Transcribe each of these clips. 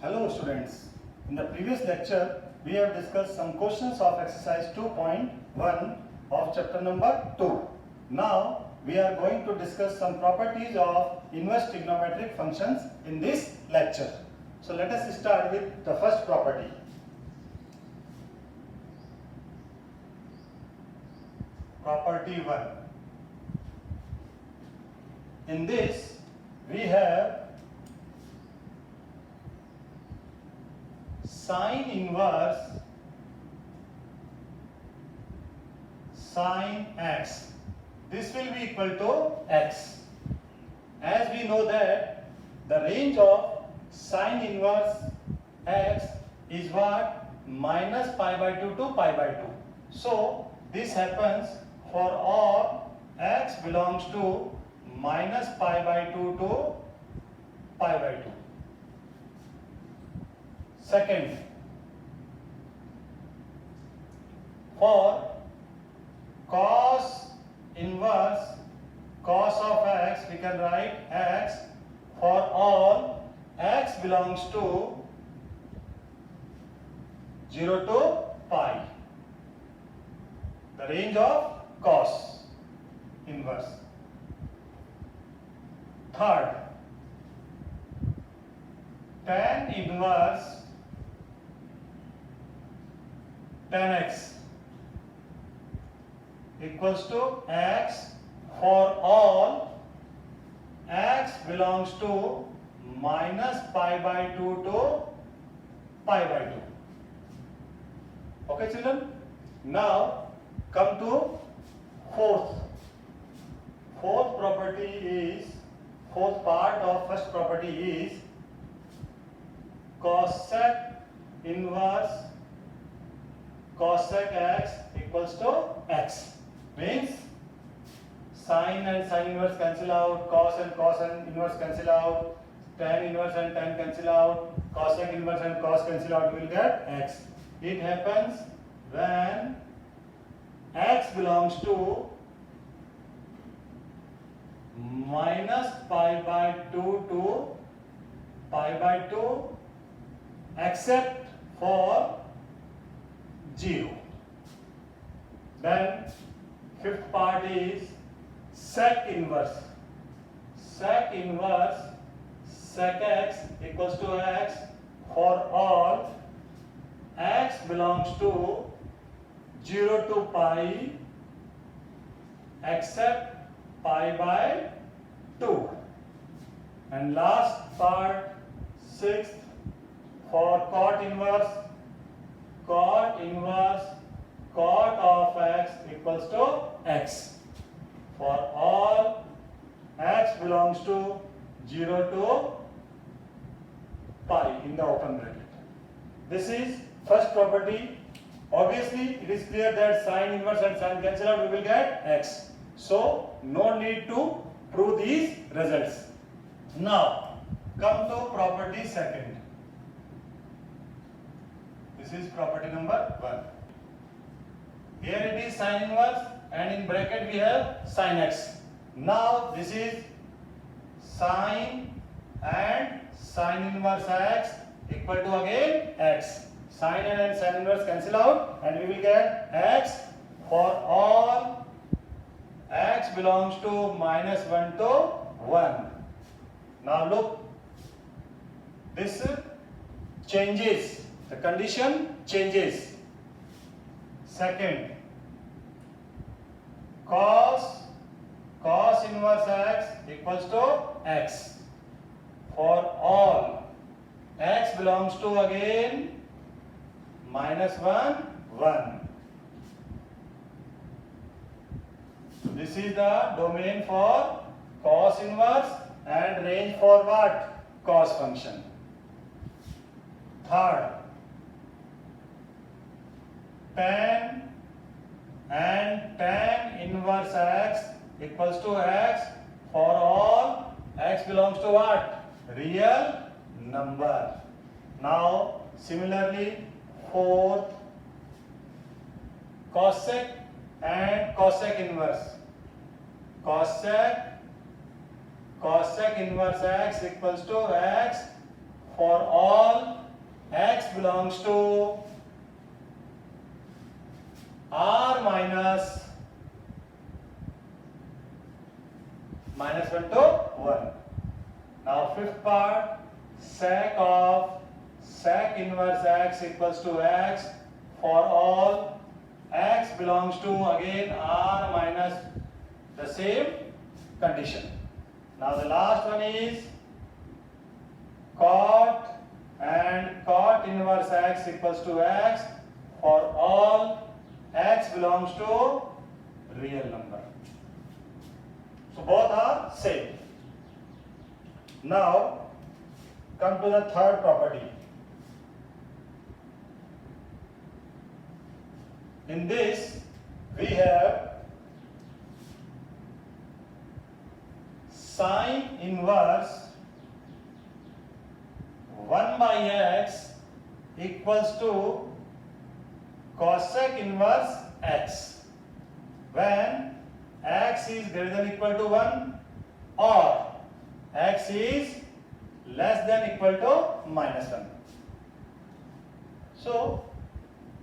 Hello students, in the previous lecture we have discussed some questions of exercise 2.1 of chapter number 2. Now we are going to discuss some properties of inverse trigonometric functions in this lecture. So let us start with the first property. Property 1. In this we have sine inverse sine x. This will be equal to x. As we know that the range of sine inverse x is what? Minus pi by 2 to pi by 2. So this happens for all x belongs to minus pi by 2 to pi by 2. Second, for cos inverse cos of x, we can write x for all x belongs to 0 to pi. The range of cos inverse. Third, tan inverse tan x equals to x for all x belongs to minus pi by 2 to pi by 2. Okay children? Now come to fourth part of first property is cosec inverse cosec x equals to x. Means sine and sine inverse cancel out, cos and cos and inverse cancel out, tan inverse and tan cancel out, cosec inverse and cos cancel out, we will get x. It happens when x belongs to minus pi by 2 to pi by 2 except for 0. Then fifth part is sec inverse. Sec inverse sec x equals to x for all x belongs to 0 to pi except pi by 2. And last part, sixth, for cot inverse cot of x equals to x for all x belongs to 0 to pi in the open bracket. This is first property. Obviously it is clear that sine inverse and sine cancel out, we will get x. So no need to prove these results. Now come to property second. This is property number 1. Here it is sine inverse and in bracket we have sine x. Now this is sine and sine inverse x equal to again x. Sine and sine inverse cancel out and we will get x for all x belongs to minus 1 to 1. Now look, this changes. The condition changes. Second, cos inverse x equals to x for all x belongs to again minus 1 1. This is the domain for cos inverse and range for what? Cos function. Third, tan and tan inverse x equals to x for all x belongs to what? Real number. Now similarly fourth, cosec and cosec inverse. Cosec inverse x equals to x for all x belongs to r minus 1 to 1. Now fifth part, sec inverse x equals to x for all x belongs to again r minus the same condition. Now the last one is cot inverse x equals to x for all x belongs to real number. So both are same. Now come to the third property. In this we have sine inverse 1 by x equals to cosec inverse x when x is greater than equal to 1 or x is less than equal to minus 1. So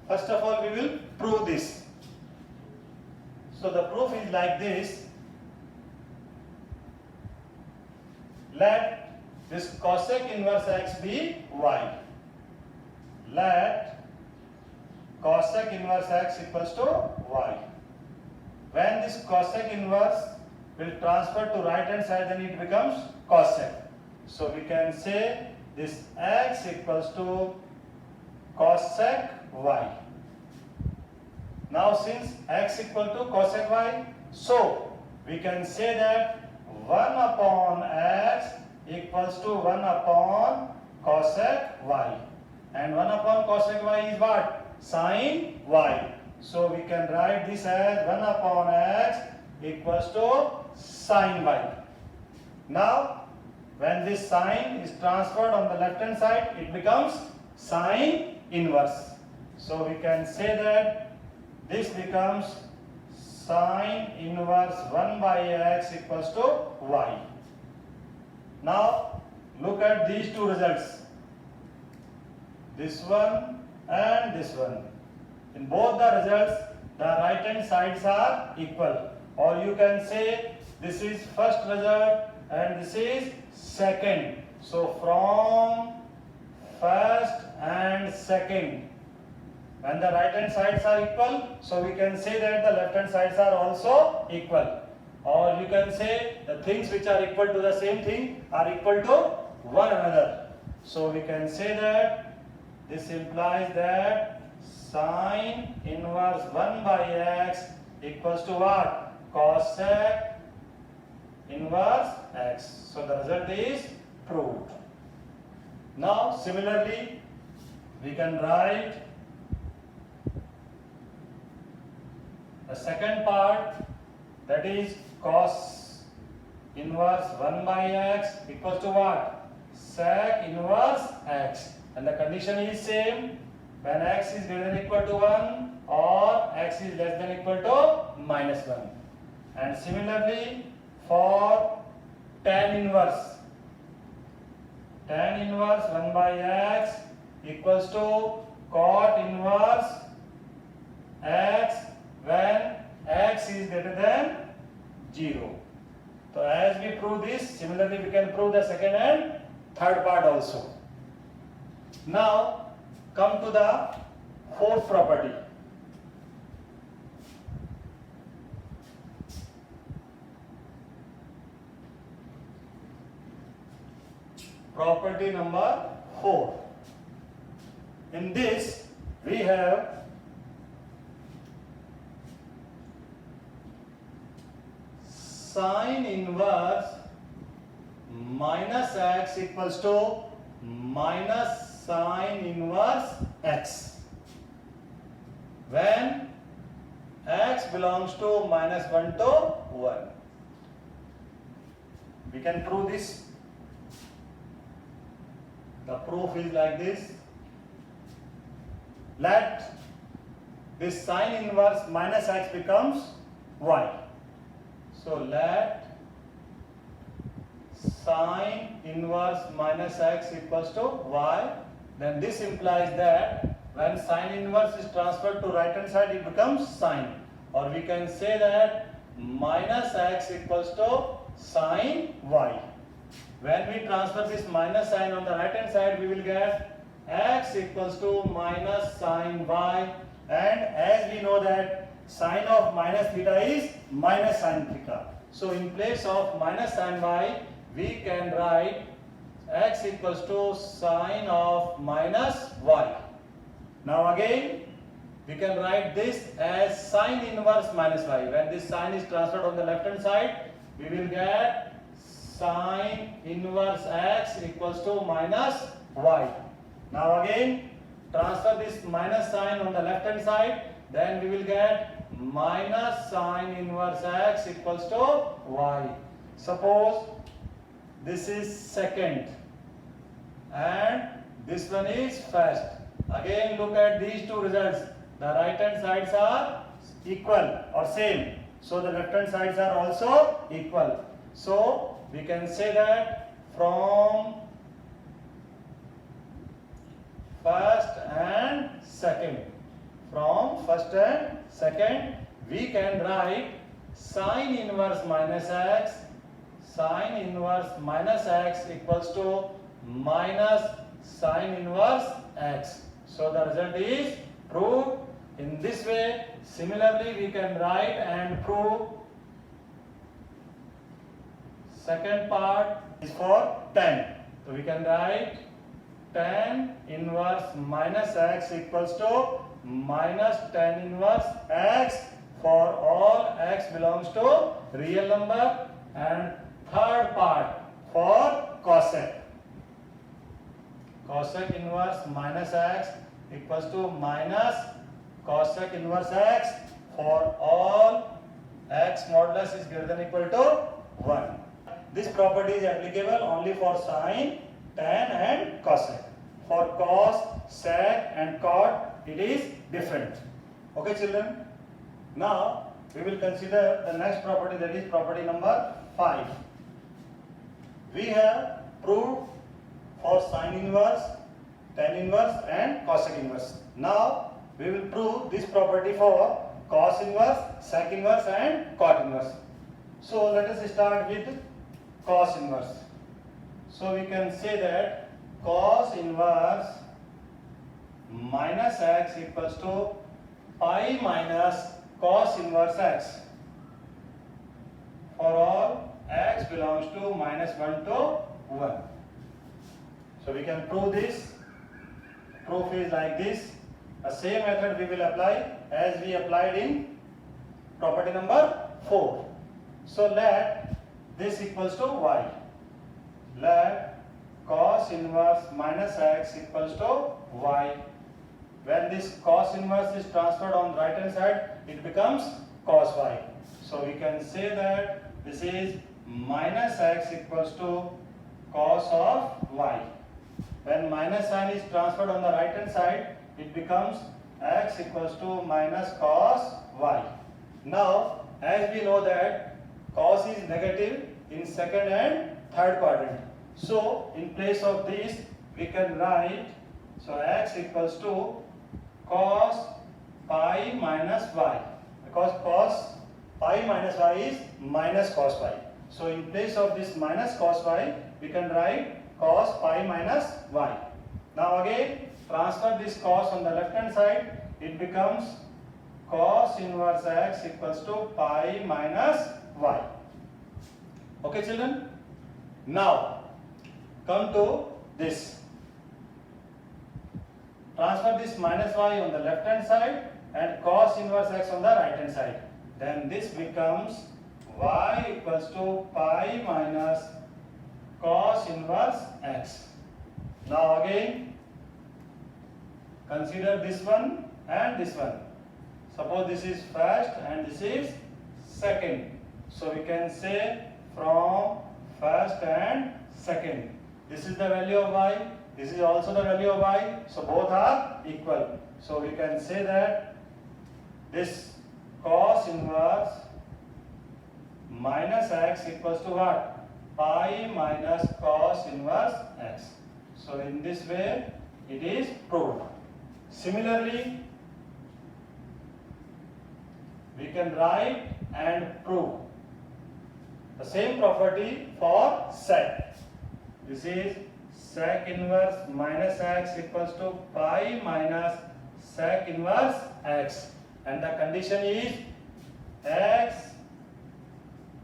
first of all we will prove this. So the proof is like this. Let this cosec inverse x be y. Let cosec inverse x equals to y. When this cosec inverse will transfer to right hand side, then it becomes cosec. So we can say this x equals to cosec y. Now since x equal to cosec y, so we can say that 1 upon x equals to 1 upon cosec y. And 1 upon cosec y is what? Sin y. So we can write this as 1 upon x equals to sin y. Now when this sine is transferred on the left hand side, it becomes sine inverse. So we can say that this becomes sine inverse 1 by x equals to y. Now look at these two results. This one and this one. In both the results, the right hand sides are equal. Or you can say this is first result and this is second. So from first and second, when the right hand sides are equal, so we can say that the left hand sides are also equal. Or you can say the things which are equal to the same thing are equal to one another. So we can say that this implies that sine inverse 1 by x equals to what? Cosec inverse x. So the result is proved. Now similarly we can write the second part, that is cos inverse 1 by x equals to what? Sec inverse x. And the condition is same when x is greater than equal to 1 or x is less than equal to minus 1. And similarly for tan inverse 1 by x equals to cot inverse x when x is greater than 0. So as we prove this, similarly we can prove the second and third part also. Now come to the fourth property. Property number 4. In this we have sine inverse minus x equals to minus sine inverse x when x belongs to minus 1 to 1. We can prove this. The proof is like this. Let this sine inverse minus x becomes y. So let sine inverse minus x equals to y then this implies that when sine inverse is transferred to right hand side, it becomes sine. Or we can say that minus x equals to sine y. When we transfer this minus sign on the right hand side, we will get x equals to minus sine y. And as we know that sine of minus theta is minus sine theta. So in place of minus sine y, we can write x equals to sine of minus y. Now again, we can write this as sine inverse minus y. When this sine is transferred on the left hand side, we will get sine inverse x equals to minus y. Now again, transfer this minus sign on the left hand side, then we will get minus sine inverse x equals to y. Suppose this is second and this one is first. Again, look at these two results. The right hand sides are equal or same. So the left hand sides are also equal. So we can say that from first and second, we can write sine inverse minus x equals to minus sine inverse x. So the result is proved. In this way, similarly we can write and prove second part is for tan. So we can write tan inverse minus x equals to minus tan inverse x for all x belongs to real number, and third part for cosec. Cosec inverse minus x equals to minus cosec inverse x for all x modulus is greater than equal to 1. This property is applicable only for sine, tan and cosec. For cos, sec and cot, it is different. Okay children? Now we will consider the next property, that is property number 5. We have proved for sine inverse, tan inverse and cosec inverse. Now we will prove this property for cos inverse, sec inverse and cot inverse. So let us start with cos inverse. So we can say that cos inverse minus x equals to pi minus cos inverse x for all x belongs to minus 1 to 1. So we can prove this. Proof is like this. The same method we will apply as we applied in property number 4. So let this equals to y. Let cos inverse minus x equals to y. When this cos inverse is transferred on right hand side, it becomes cos y. So we can say that this is minus x equals to cos of y. When minus sign is transferred on the right hand side, it becomes x equals to minus cos y. Now, as we know that cos is negative in second and third quadrant. So, in place of this, we can write, so x equals to cos pi minus y. Because cos pi minus y is minus cos y. So, in place of this minus cos y, we can write cos pi minus y. Now again, transfer this cos on the left hand side, it becomes cos inverse x equals to pi minus y. Okay children? Now, come to this. Transfer this minus y on the left hand side and cos inverse x on the right hand side. Then this becomes y equals to pi minus cos inverse x. Now again, consider this one and this one. Suppose this is first and this is second. So we can say from first and second. This is the value of y, this is also the value of y, so both are equal. So we can say that this cos inverse minus x equals to what? Pi minus cos inverse x. So in this way, it is proved. Similarly, we can write and prove the same property for sec. This is sec inverse minus x equals to pi minus sec inverse x, and the condition is x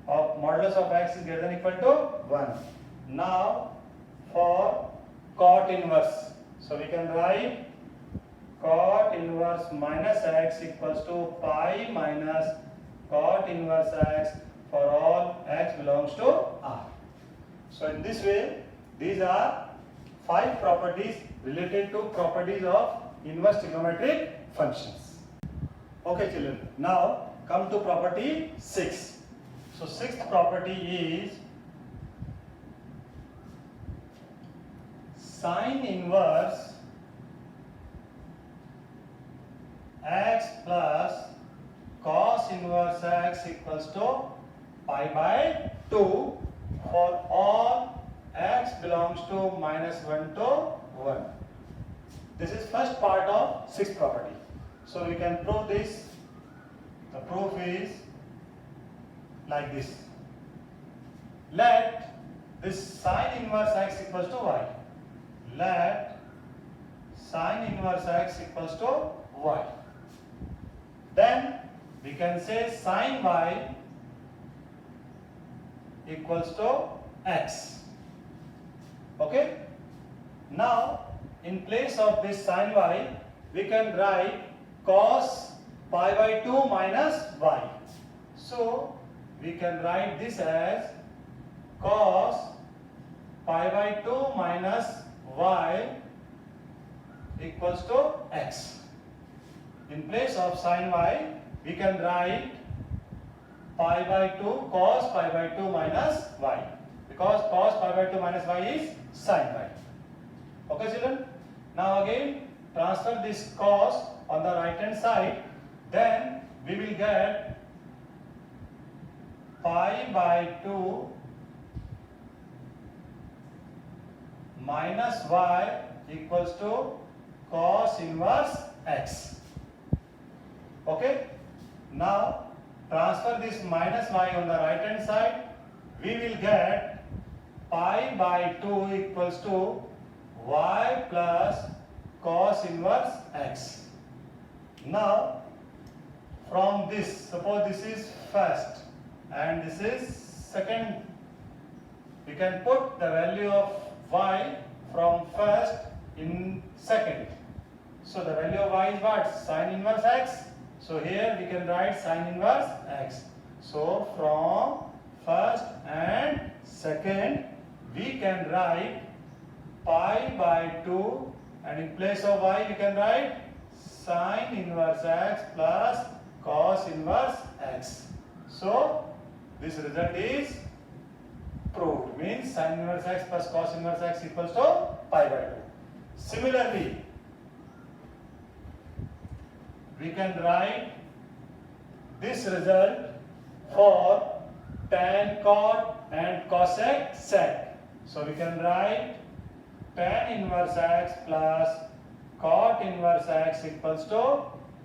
of modulus of x is greater than equal to 1. Now for cot inverse, so we can write cot inverse minus x equals to pi minus cot inverse x for all x belongs to R. So in this way, these are 5 properties related to properties of inverse trigonometric functions. Okay children, now come to property 6. So sixth property is sine inverse x plus cos inverse x equals to pi by 2 for all x belongs to minus 1 to 1. This is first part of sixth property. So we can prove this. The proof is like this. Let this sine inverse x equals to y. Let sine inverse x equals to y. Then we can say sine y equals to x. Okay? Now in place of this sine y, we can write cos pi by 2 minus y. So we can write this as cos pi by 2 minus y equals to x. In place of sine y, we can write pi by 2 cos pi by 2 minus y, because cos pi by 2 minus y is sine y. Okay children? Now again transfer this cos on the right hand side, then we will get pi by 2 minus y equals to cos inverse x. Okay? Now transfer this minus y on the right hand side, we will get pi by 2 equals to y plus cos inverse x. Now from this, suppose this is first and this is second, we can put the value of y from first in second. So the value of y is what? Sine inverse x. So here we can write sine inverse x. So from first and second we can write pi by 2, and in place of y we can write sine inverse x plus cos inverse x. So this result is proved, means sine inverse x plus cos inverse x equals to pi by 2. Similarly, we can write this result for tan cot and cosec sec. So we can write tan inverse x plus cot inverse x equals to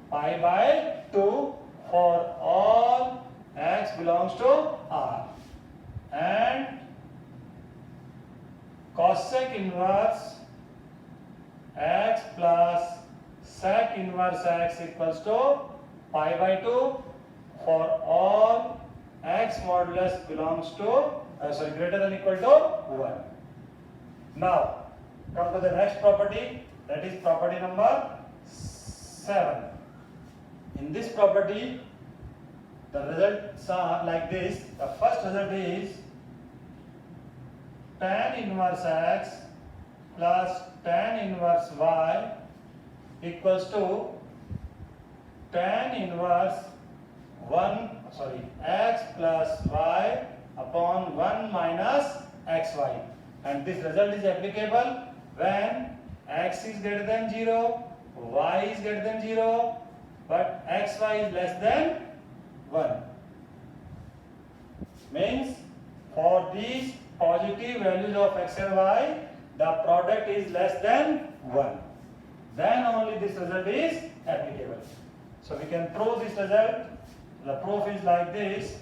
pi by 2 for all x belongs to R, and cosec inverse x plus sec inverse x equals to pi by 2 for all x modulus belongs to greater than equal to 1. Now come to the next property, that is property number 7. In this property the results are like this. The first result is tan inverse x plus tan inverse y equals to tan inverse x plus y upon 1 minus xy, and this result is applicable when x is greater than 0, y is greater than 0, but xy is less than 1. Means for these positive values of x and y, the product is less than 1. then only this result is applicable. So we can prove this result. The proof is like this.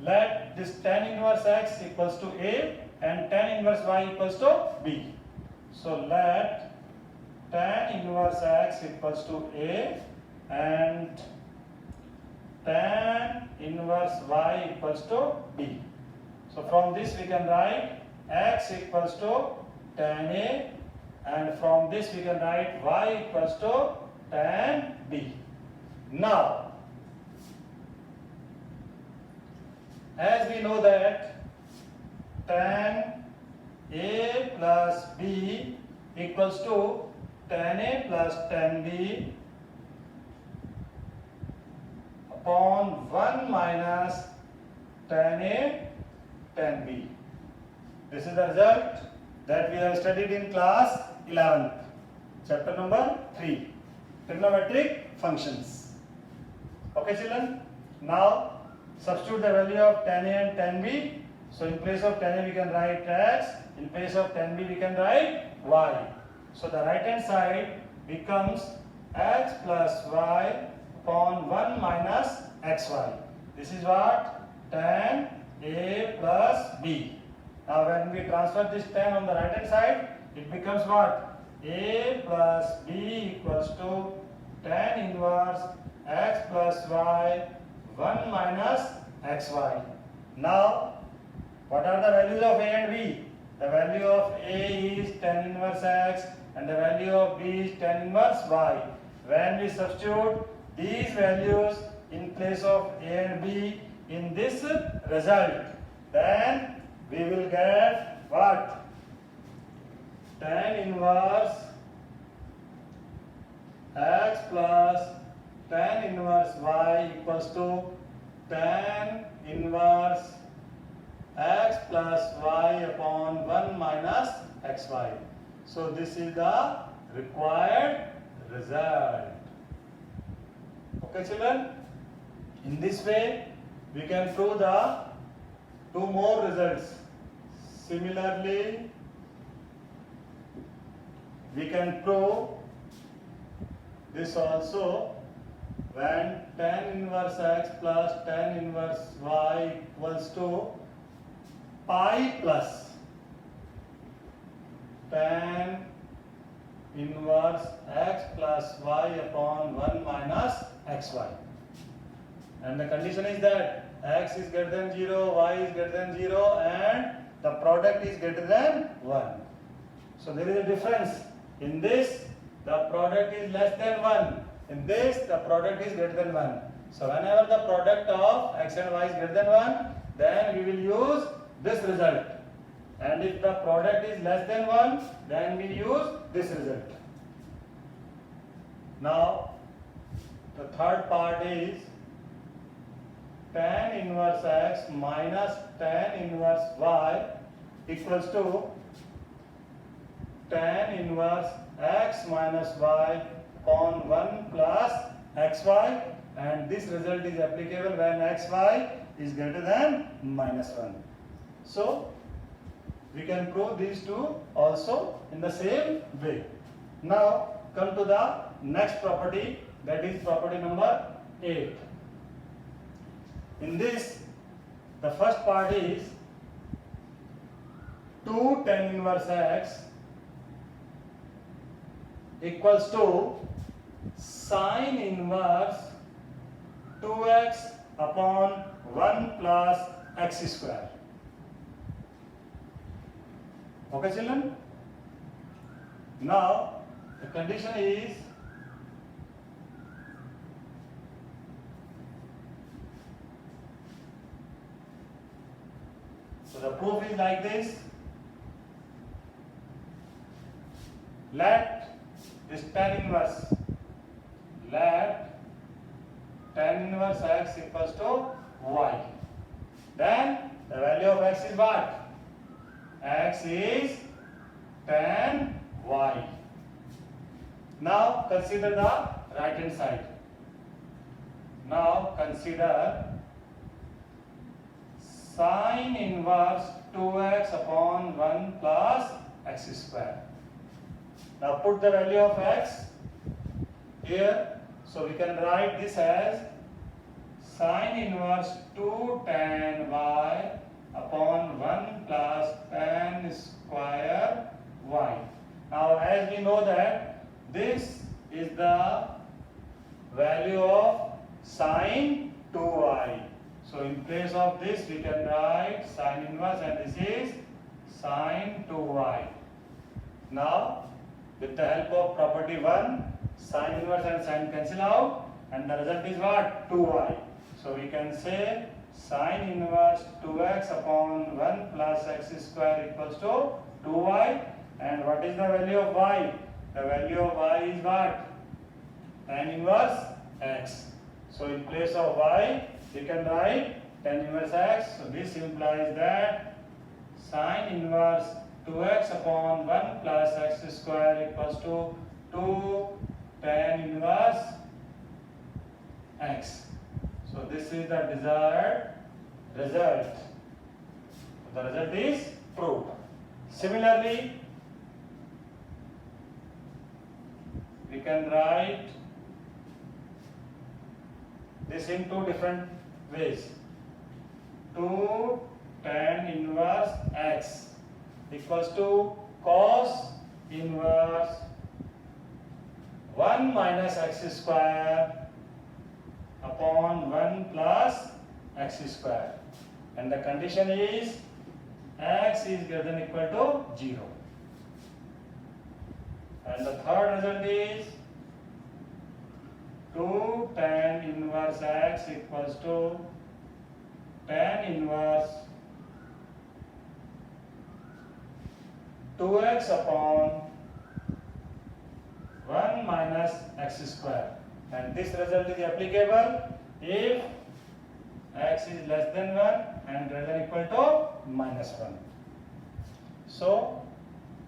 Let this tan inverse x equals to A and tan inverse y equals to B. So let tan inverse x equals to A and tan inverse y equals to B. So from this we can write x equals to tan A, and from this we can write y equals to tan B. Now, as we know that tan A plus B equals to tan A plus tan B upon 1 minus tan A tan B. This is the result that we have studied in class 11th, chapter number 3, trigonometric functions. Okay children, now substitute the value of tan A and tan B. So in place of tan A we can write x, in place of tan B we can write y. So the right hand side becomes x plus y upon 1 minus xy. This is what? Tan A plus B. Now when we transfer this tan on the right hand side, it becomes what? A plus B equals to tan inverse x plus y 1 minus xy. Now what are the values of A and B? The value of A is tan inverse x and the value of B is tan inverse y. When we substitute these values in place of A and B in this result, then we will get what? Tan inverse x plus tan inverse y equals to tan inverse x plus y upon 1 minus xy. So this is the required result. Okay children, in this way we can prove the two more results. Similarly, we can prove this also when tan inverse x plus tan inverse y equals to pi plus tan inverse x plus y upon 1 minus xy. And the condition is that x is greater than 0, y is greater than 0 and the product is greater than 1. So there is a difference. In this, the product is less than 1. In this, the product is greater than 1. So whenever the product of x and y is greater than 1, then we will use this result. And if the product is less than 1, then we use this result. Now, the third part is tan inverse x minus tan inverse y equals to tan inverse x minus y upon 1 plus xy, and this result is applicable when xy is greater than minus 1. So, we can prove these two also in the same way. Now, come to the next property, that is property number 8. In this, the first part is 2 tan inverse x equals to sine inverse 2x upon 1 plus x square. Okay children? Now the condition is so the proof is like this. Let this tan inverse x equals to y. Then the value of x is what? X is tan y. Now consider the right hand side. Now consider sine inverse 2x upon 1 plus x square. Now put the value of x here. So we can write this as sine inverse 2 tan y upon 1 plus tan square y. Now as we know that this is the value of sine 2y. So in place of this we can write sine inverse, and this is sine 2y. Now with the help of property 1, sine inverse and sine cancel out, and the result is what? 2y. So we can say sine inverse 2x upon 1 plus x square equals to 2y. And what is the value of y? The value of y is what? Tan inverse x. So in place of y, we can write tan inverse x. So this implies that sine inverse 2x upon 1 plus x square equals to 2 tan inverse x. So this is the desired result. The result is proved. Similarly, we can write this in two different ways. 2 tan inverse x equals to cos inverse 1 minus x square upon 1 plus x square, and the condition is x is greater than equal to 0. And the third result is 2 tan inverse x equals to tan inverse 2x upon 1 minus x square, and this result is applicable if x is less than 1 and greater than equal to minus 1. So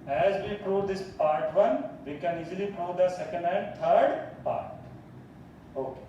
as we prove this part 1, we can easily prove the second and third part. Okay.